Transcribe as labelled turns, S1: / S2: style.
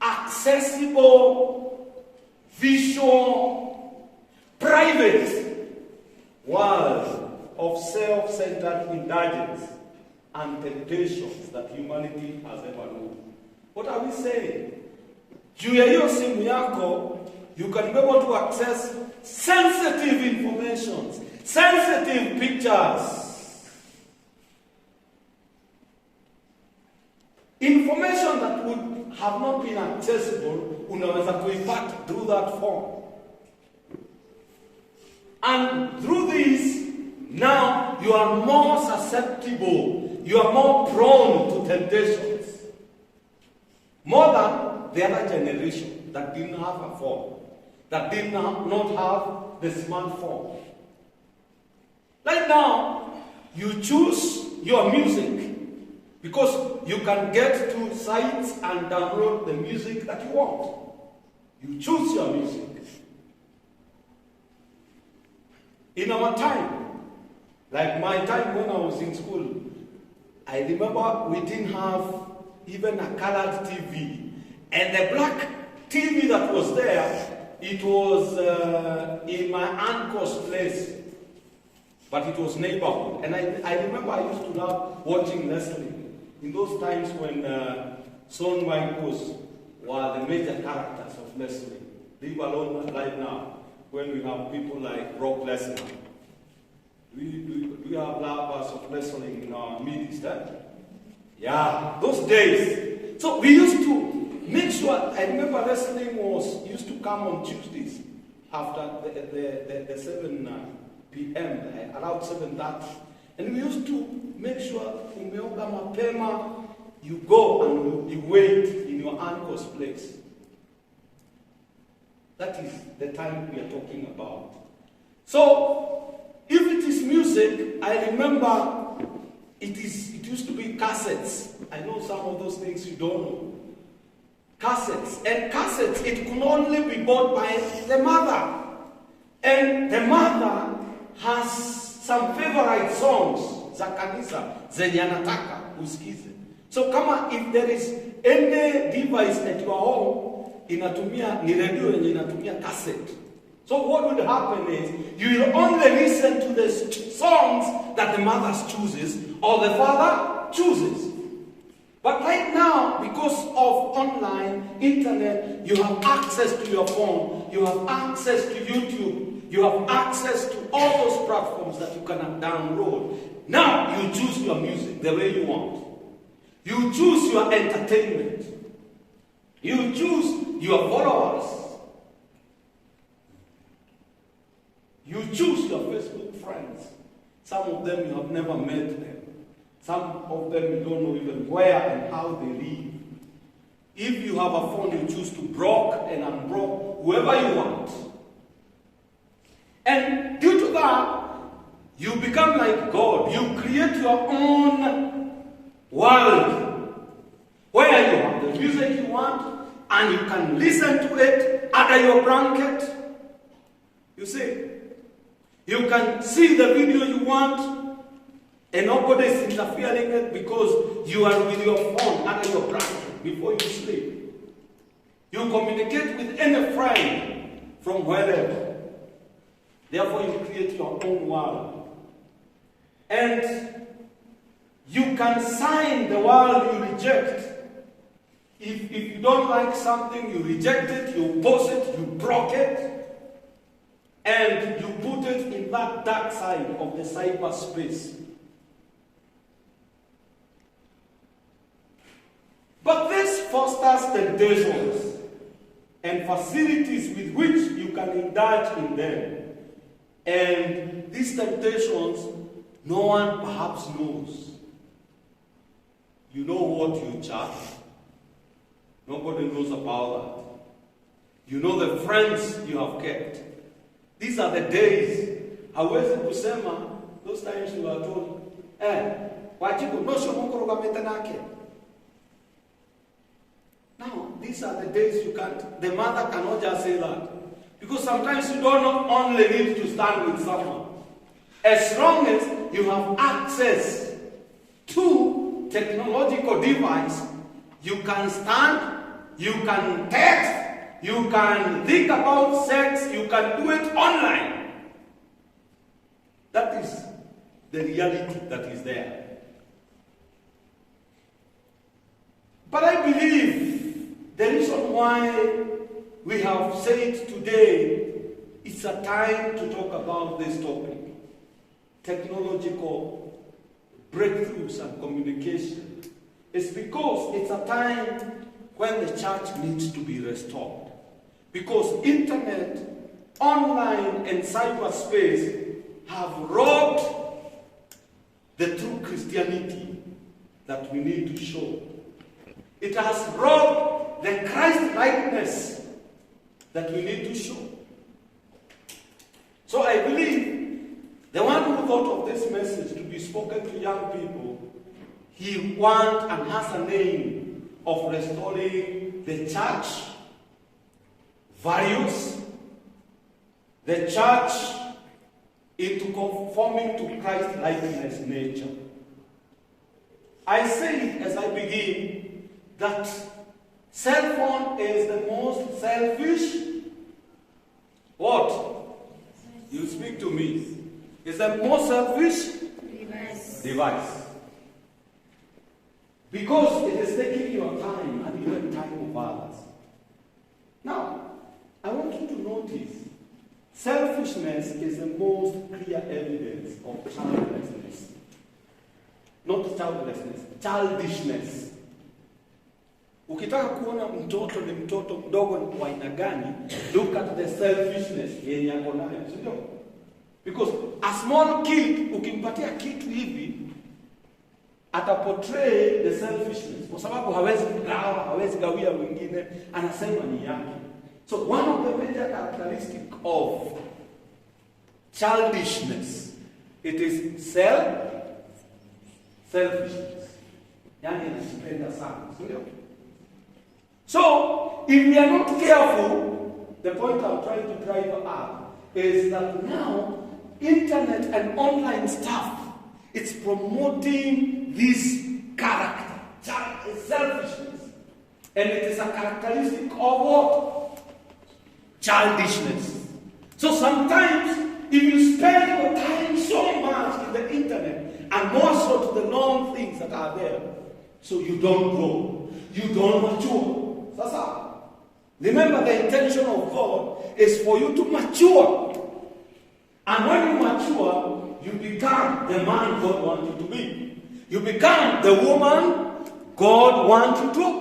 S1: accessible, visual, private world of self-centered indulgence and temptations that humanity has ever known. What are we saying? Juu ya hiyo simu yako, you can be able to access sensitive information, sensitive pictures. Information that would have not been accessible, unaweza kuipata through that form. And through this, now you are more susceptible, you are more prone to temptations. More than the other generation that didn't have a phone, that did not have the smartphone. Right now, you choose your music because you can get to sites and download the music that you want. You choose your music. In our time, like my time when I was in school, I remember we didn't have even a colored TV. And the black TV that was there, it was in my uncle's place. But it was neighborhood. And I remember I used to love watching Leslie. In those times when Son Michaels were the major characters of Leslie. Leave alone right now, when we have people like Brock Lesnar. We have lovers of wrestling in our midst. Yeah, those days. So we used to make sure, I remember wrestling used to come on Tuesdays after the 7 p.m., around 7:30. And we used to make sure, umeoga mapema, you go and you wait in your uncle's place. That is the time we are talking about. So, if it is music, I remember it used to be cassettes. I know some of those things you don't know. Cassettes. And cassettes, it could only be bought by the mother. And the mother has some favorite songs za kanisa zenye anataka usikize. So kama if there is any device at your home inatumia ni radio yenye inatumia cassette. So what would happen is you will only listen to the songs that the mother chooses or the father chooses. But right now, because of online, internet, you have access to your phone, you have access to YouTube, you have access to all those platforms that you can download. Now you choose your music the way you want. You choose your entertainment. You choose your followers. You choose your Facebook friends. Some of them you have never met them. Some of them you don't know even where and how they live. If you have a phone, you choose to block and unblock whoever you want. And due to that, you become like God. You create your own world where you have the music you want and you can listen to it under your blanket. You see, you can see the video you want and nobody is interfering it because you are with your phone under your blanket before you sleep. You communicate with any friend from wherever. Therefore, you create your own world. And you can sign the world you reject. If you don't like something, you reject it, you pause it, you block it, and you put it in that dark side of the cyberspace. But this fosters temptations and facilities with which you can indulge in them. And these temptations, no one perhaps knows. You know what you chat. Nobody knows about that. You know the friends you have kept. These are the days. Hawezi kusema, those times you are told, wajibu nosho mukoroga metanake. Now, these are the days you can't, the mother cannot just say that. Because sometimes you don't only need to stand with someone. As long as you have access to technological device, you can stand, you can text, you can think about sex, you can do it online. That is the reality that is there. But I believe the reason why we have said today it's a time to talk about this topic, technological breakthroughs and communication, is because it's a time when the church needs to be restored. Because internet, online, and cyberspace have robbed the true Christianity that we need to show. It has robbed the Christ-likeness that we need to show. So I believe the one who thought of this message to be spoken to young people, he wants and has a name of restoring the church values, the church into conforming to Christ-likeness nature. I say as I begin that cell phone is the most selfish, what? You speak to me. It's the most selfish device. Because it is taking your time and even time of others. Now, I want you to notice, selfishness is the most clear evidence of childlessness. Not childlessness, childishness. Ukitaka kuona mtoto ni mtoto mdogo ni wa aina gani, look at the selfishness yenye ako nayo, sio? Because a small kid, ukimpatia kitu hivi, ataportray the selfishness. Kwa sababu hawezi kugawa, hawezi gawia wengine, anasema ni yake. So one of the major characteristics of childishness, it is selfishness. Yani anajipenda sana, sio? So, if we are not careful, the point I'm trying to drive up is that now, internet and online stuff, it's promoting this character, selfishness. And it is a characteristic of what? Childishness. So sometimes, if you spend your time so much in the internet, and more so to the long things that are there, so you don't grow, you don't mature. Sasa, remember the intention of God is for you to mature. And when you mature, you become the man God wants you to be. You become the woman God wants you to